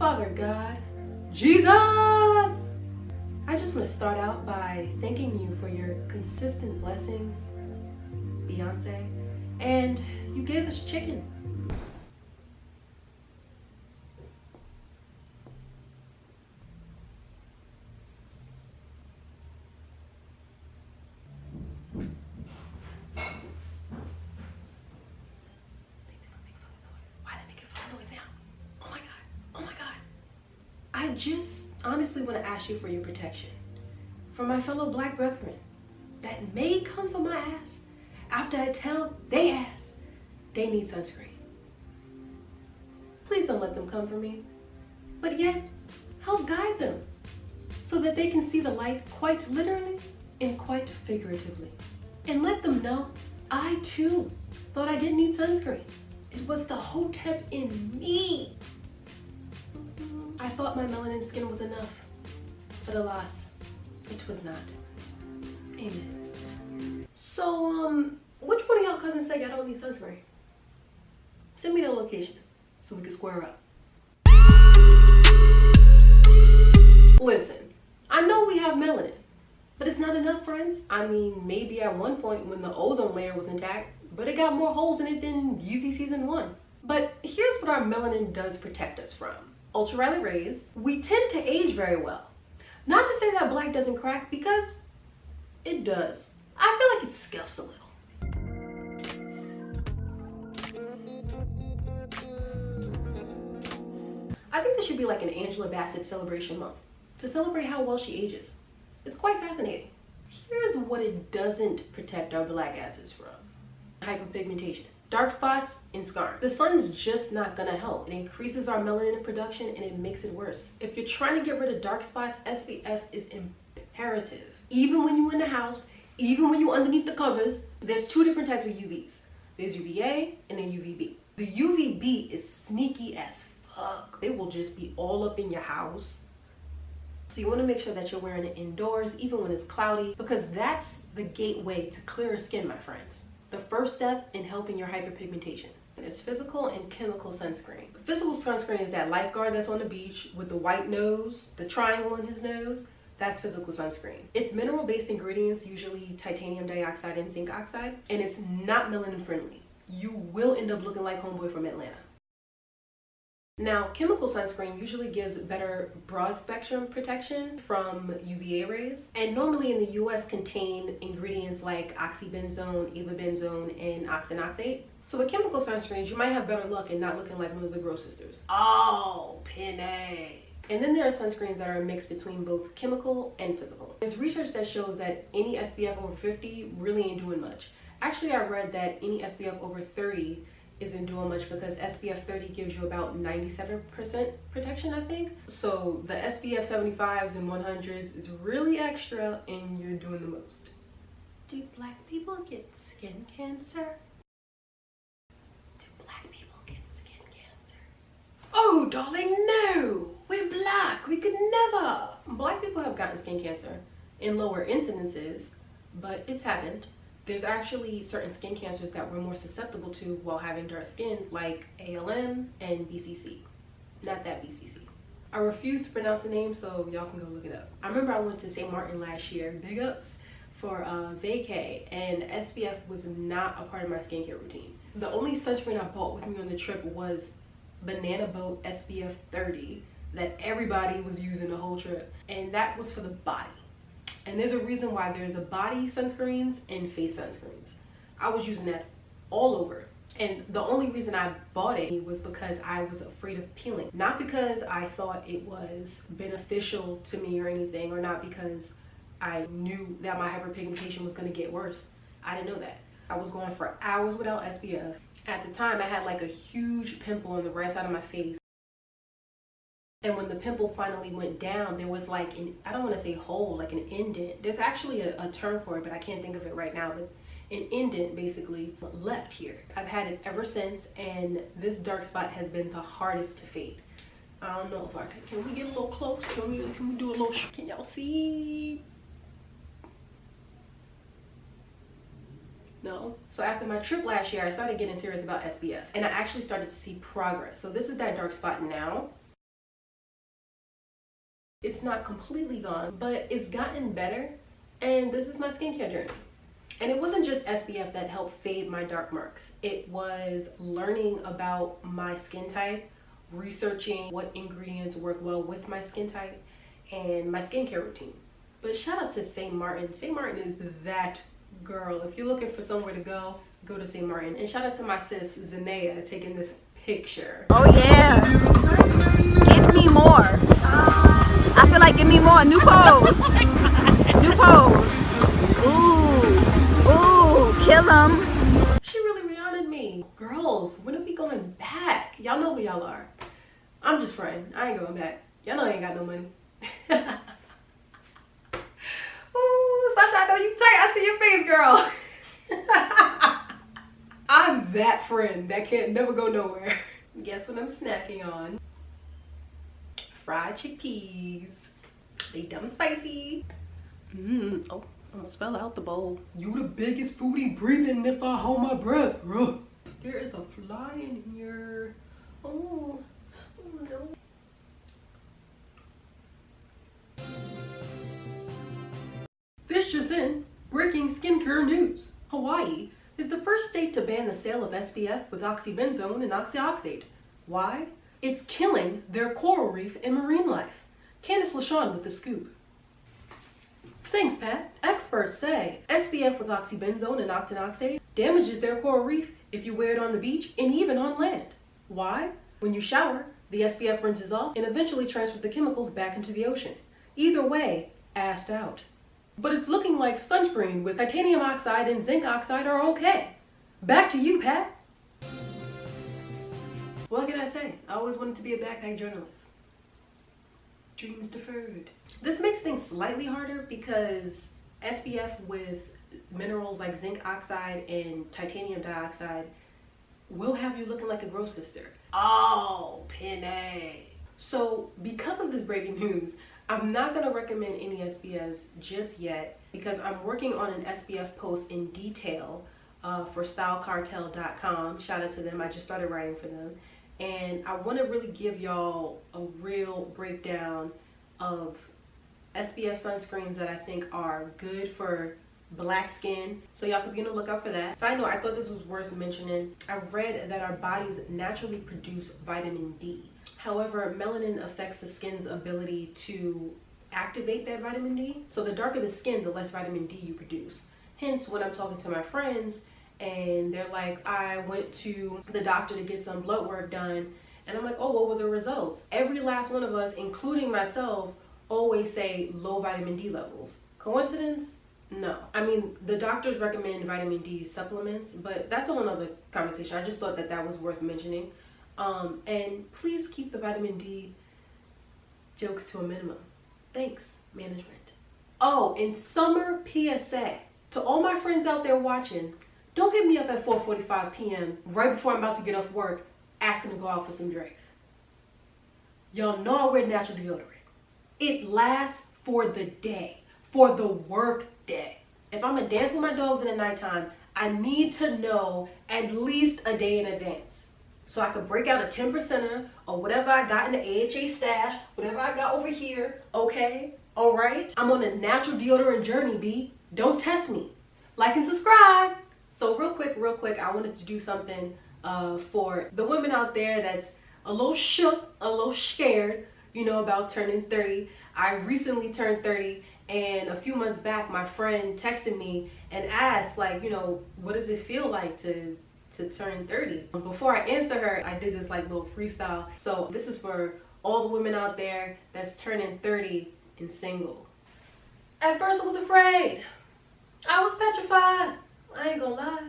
Father God, Jesus! I just want to start out by thanking you for your consistent blessings, Beyonce, and you gave us chicken. Why did they make a phone noise now? Oh my God, oh my God. I just honestly want to ask you for your protection. For my fellow black brethren that may come for my ass after I tell they ass they need sunscreen. Please don't let them come for me, but yet help guide them so that they can see the light quite literally and quite figuratively. And let them know I too thought I didn't need sunscreen. It was the hotep in me. I thought my melanin skin was enough, but alas, it was not. Amen. So, which one of y'all cousins say y'all don't need sunscreen? Send me the location so we can square up. Listen, I know we have melanin, but it's not enough, friends. I mean, maybe at one point when the ozone layer was intact, but it got more holes in it than Yeezy season 1. But here's what our melanin does protect us from. Ultraviolet rays. We tend to age very well. Not to say that black doesn't crack, because it does. I feel like it scuffs a little. I think there should be like an Angela Bassett celebration month to celebrate how well she ages. It's quite fascinating. Here's what it doesn't protect our black asses from. Hyperpigmentation, dark spots, and scarring. The sun's just not gonna help. It increases our melanin production and it makes it worse. If you're trying to get rid of dark spots, SPF is imperative. Even when you're in the house, even when you're underneath the covers, there's two different types of UVs. There's UVA and then UVB. The UVB is sneaky as fuck. They will just be all up in your house. So you want to make sure that you're wearing it indoors, even when it's cloudy, because that's the gateway to clearer skin, my friends. The first step in helping your hyperpigmentation. There's physical and chemical sunscreen. Physical sunscreen is that lifeguard that's on the beach with the white nose, the triangle on his nose. That's physical sunscreen. It's mineral-based ingredients, usually titanium dioxide and zinc oxide, and it's not melanin friendly. You will end up looking like homeboy from Atlanta. Now, chemical sunscreen usually gives better broad spectrum protection from UVA rays, and normally in the US contain ingredients like oxybenzone, avobenzone, and oxynoxate. So with chemical sunscreens, you might have better luck in not looking like one of the Gross sisters. Oh, Penny. And then there are sunscreens that are a mix between both chemical and physical. There's research that shows that any SPF over 50 really ain't doing much. Actually, I read that any SPF over 30 isn't doing much because SPF 30 gives you about 97% protection, I think. So the SPF 75s and 100s is really extra and you're doing the most. Do black people get skin cancer? Do black people get skin cancer? Oh, darling, no! We're black, we could never! Black people have gotten skin cancer in lower incidences, but it's happened. There's actually certain skin cancers that we're more susceptible to while having dark skin, like ALM and BCC. Not that BCC. I refuse to pronounce the name, so y'all can go look it up. I remember I went to St. Martin last year, big ups, for vacay, and SPF was not a part of my skincare routine. The only sunscreen I bought with me on the trip was Banana Boat SPF 30 that everybody was using the whole trip, and that was for the body. And there's a reason why there's a body sunscreens and face sunscreens. I was using that all over. And the only reason I bought it was because I was afraid of peeling. Not because I thought it was beneficial to me or anything, or not because I knew that my hyperpigmentation was gonna get worse. I didn't know that. I was going for hours without SPF. At the time, I had like a huge pimple on the right side of my face. And when the pimple finally went down, there was like an, I don't want to say hole, like an indent. There's actually a term for it, but I can't think of it right now. But an indent basically left here. I've had it ever since, and this dark spot has been the hardest to fade. I don't know if I can we get a little close? Can we do a little, can y'all see? No. So after my trip last year, I started getting serious about SPF, and I actually started to see progress. So this is that dark spot now. It's not completely gone, but it's gotten better. And this is my skincare journey. And it wasn't just SPF that helped fade my dark marks. It was learning about my skin type, researching what ingredients work well with my skin type, and my skincare routine. But shout out to St. Martin. St. Martin is that girl. If you're looking for somewhere to go to St. Martin. And shout out to my sis, Zanea, taking this picture. Oh yeah. Give me more. I feel like give me more. New pose. New pose. Ooh, kill him. She really Rihanna'd me. Girls, when are we going back? Y'all know who y'all are. I'm just fronting. I ain't going back. Y'all know I ain't got no money. Ooh, Sasha, I know you tight. I see your face, girl. I'm that friend that can't never go nowhere. Guess what I'm snacking on? Fried chickpeas. They dumb spicy. Oh, almost fell out the bowl. You the biggest foodie breathing if I hold my breath. Ugh. There is a fly in here. Oh no. This just in, breaking skincare news. Hawaii is the first state to ban the sale of SPF with oxybenzone and oxyoxate. Why? It's killing their coral reef and marine life. Candice LaShawn with the scoop. Thanks, Pat. Experts say SPF with oxybenzone and octinoxate damages their coral reef if you wear it on the beach and even on land. Why? When you shower, the SPF rinses off and eventually transfers the chemicals back into the ocean. Either way, assed out. But it's looking like sunscreen with titanium oxide and zinc oxide are okay. Back to you, Pat. What can I say? I always wanted to be a backpack journalist. Dreams deferred. This makes things slightly harder because SPF with minerals like zinc oxide and titanium dioxide will have you looking like a gross sister. Oh, Penny. So because of this breaking news, I'm not going to recommend any SPFs just yet because I'm working on an SPF post in detail for stylecartel.com. Shout out to them. I just started writing for them. And I want to really give y'all a real breakdown of SPF sunscreens that I think are good for black skin. So y'all could be on the lookout for that. Side note, I thought this was worth mentioning. I read that our bodies naturally produce vitamin D. However, melanin affects the skin's ability to activate that vitamin D. So the darker the skin, the less vitamin D you produce. Hence, when I'm talking to my friends and they're like, I went to the doctor to get some blood work done, and I'm like, oh, what were the results? Every last one of us, including myself, always say low vitamin D levels. Coincidence? No. I mean, the doctors recommend vitamin D supplements, but that's a whole nother conversation. I just thought that that was worth mentioning. And please keep the vitamin D jokes to a minimum. Thanks, management. Oh, and summer PSA. To all my friends out there watching, don't hit me up at 4:45 p.m. right before I'm about to get off work asking to go out for some drinks. Y'all know I wear natural deodorant. It lasts for the day, for the work day. If I'm gonna dance with my dogs in the nighttime, I need to know at least a day in advance. So I could break out a 10%er or whatever I got in the AHA stash, whatever I got over here, okay? All right? I'm on a natural deodorant journey, B. Don't test me. Like and subscribe. So real quick, I wanted to do something for the women out there that's a little shook, a little scared, you know, about turning 30. I recently turned 30, and a few months back, my friend texted me and asked, like, you know, what does it feel like to turn 30? Before I answer her, I did this like little freestyle. So this is for all the women out there that's turning 30 and single. At first I was afraid. I was petrified. I ain't gonna lie.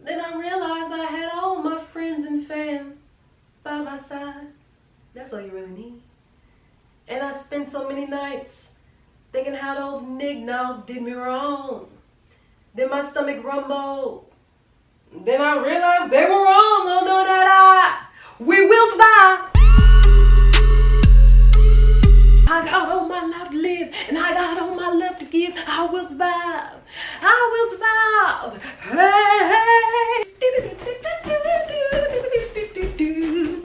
Then I realized I had all my friends and fam by my side. That's all you really need. And I spent so many nights thinking how those nignogs did me wrong. Then my stomach rumbled. Then I realized they were wrong. Oh no, that we will survive. I got all my life to live, and I got all my love to give. I will survive. I will survive. Hey, hey.